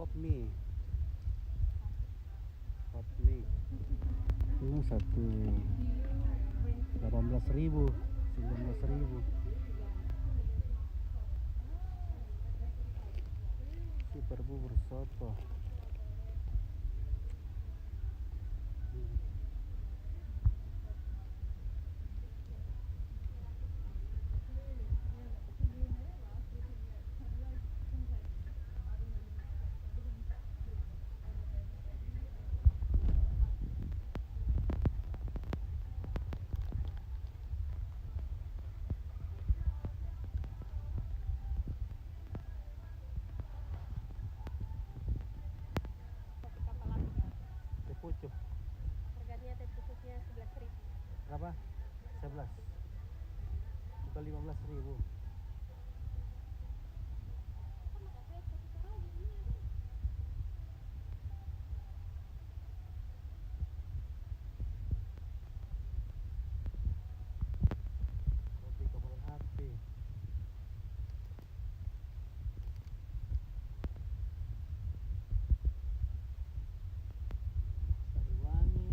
pop mie. Pop mie. Ini satu 18.000, 19.000. Super bubur soto. Pucuk. Harganya teh pucuknya 11.000. Berapa? 11. Bukan 15.000. Roti kobaran api. Sariwangi.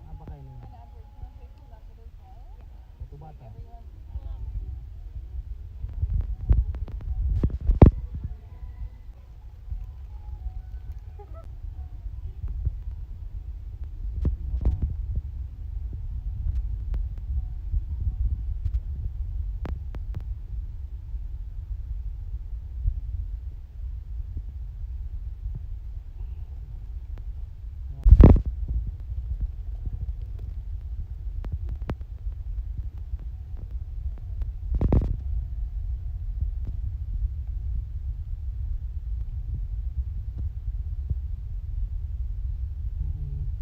Apakah ini? Batu bata.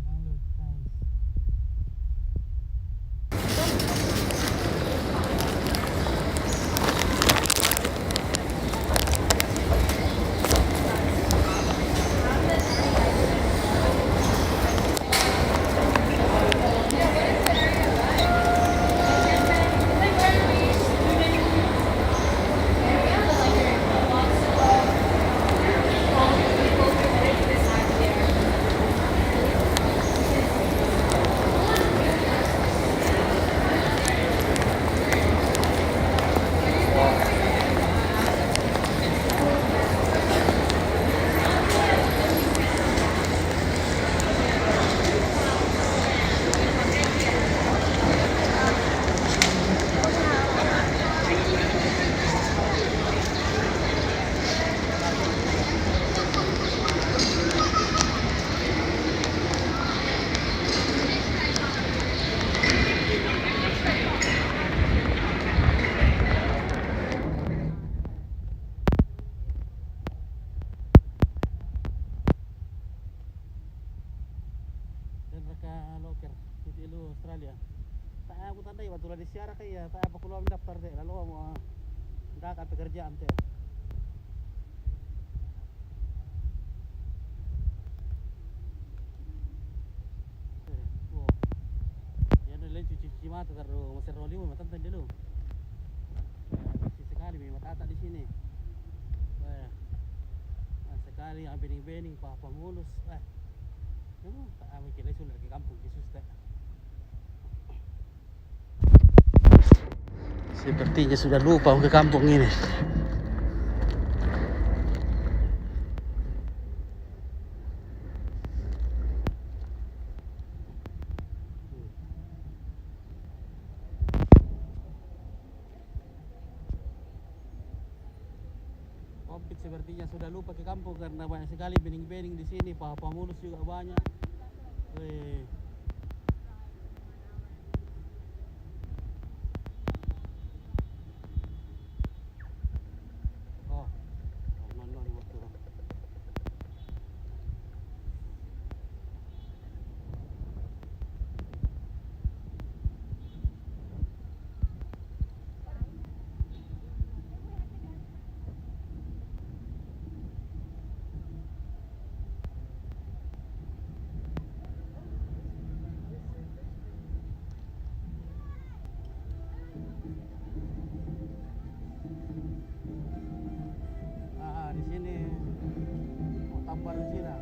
Malut guys. Dan mereka loker di lu Australia. Tak aku tandai waktu lah di siara kayak tak apa keluar daftar deh lalu mau ndak apa pekerjaan teh. Wow. Ya udah cuci mata taruh mesin rolling mah tante dulu. Cuci sekali memang mata di sini. Sekali yang bening-bening apa mulus. Tak amin kira sudah ke kampung Yesus tak. Sepertinya sudah lupa ke kampung ini. sepertinya sudah lupa ke kampung karena banyak sekali bening-bening di sini, paha-paha mulus juga banyak. Weh. Oh, non waktu. Di sini mau tambah di sini.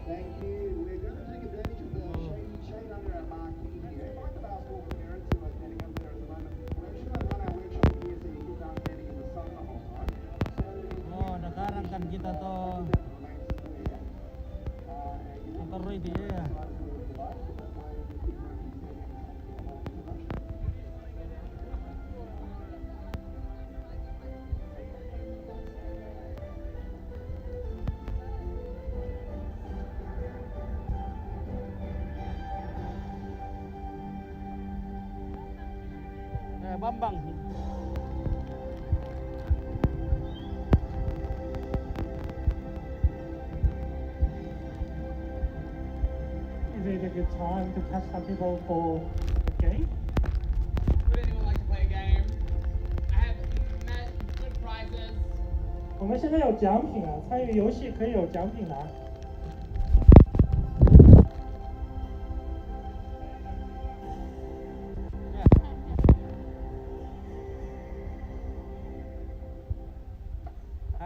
Thank you. We're going to take advantage of the shade under our marquee here. Find the basketball parents who are standing up there at the moment. We're actually going to run our workshop here so you can start standing in the sun the whole time. Oh, sekarang kan kita tuh motor dia ya. Bambang. Is it a good time to catch some people for the game? Would anyone like to play a game? I have good prizes. 我们现在有奖品啊，参与游戏可以有奖品拿。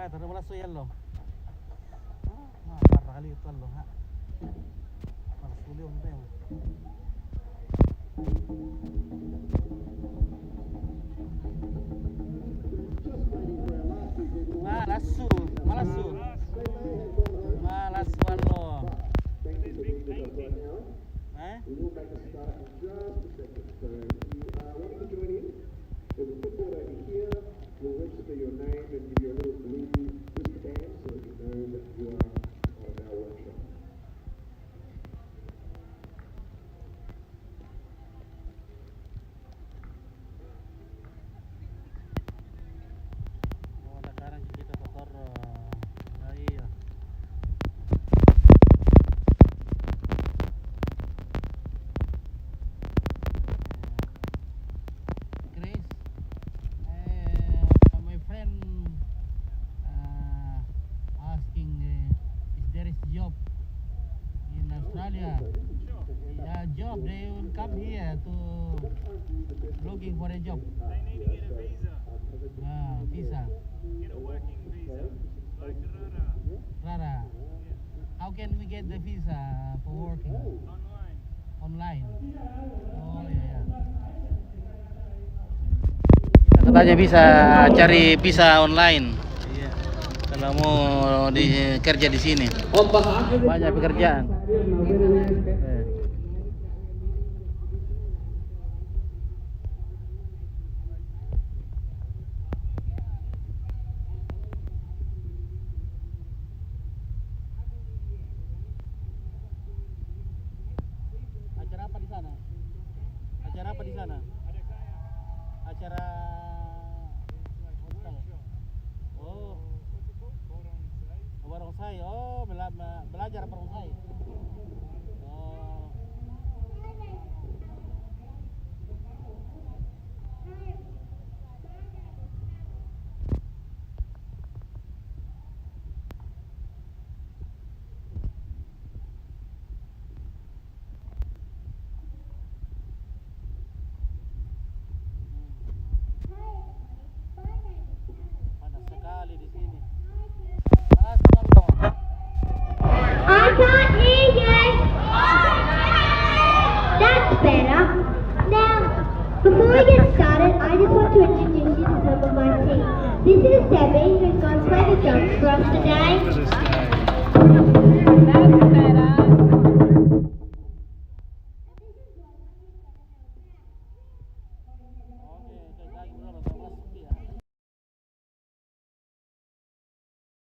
Tara wala so yellow. Parah kali itu loh, ha. Parah sulit untuk yang. Malasu. Malas wallo. We will make a start in just a second. So if you are wanting to join in, there's a footboard over here. We'll register your name and give you a little blue wristband so that you know that you are on our workshop. Oh, sekarang kita kotor. Iya. Chris, my friend asking if there is job in Australia. Yeah, job. They will come here to looking for a job. They need to get a visa, Visa. get a working visa, like Rara, Rara. How can we get the visa for working? online. Online. Oh iya. Kita katanya bisa cari visa online. Iya. Kalau mau kerja di sini. Banyak pekerjaan. Acara apa di sana? Acara apa di sana? Acara oh, barongsai. Oh, belajar barongsai. Oh. Panas sekali di sini. Panas banget. I can't hear you. That's better. Now, before we get started, I just want to introduce you to some of my team. This is Debbie, who's going to play the drums for us today. That's better.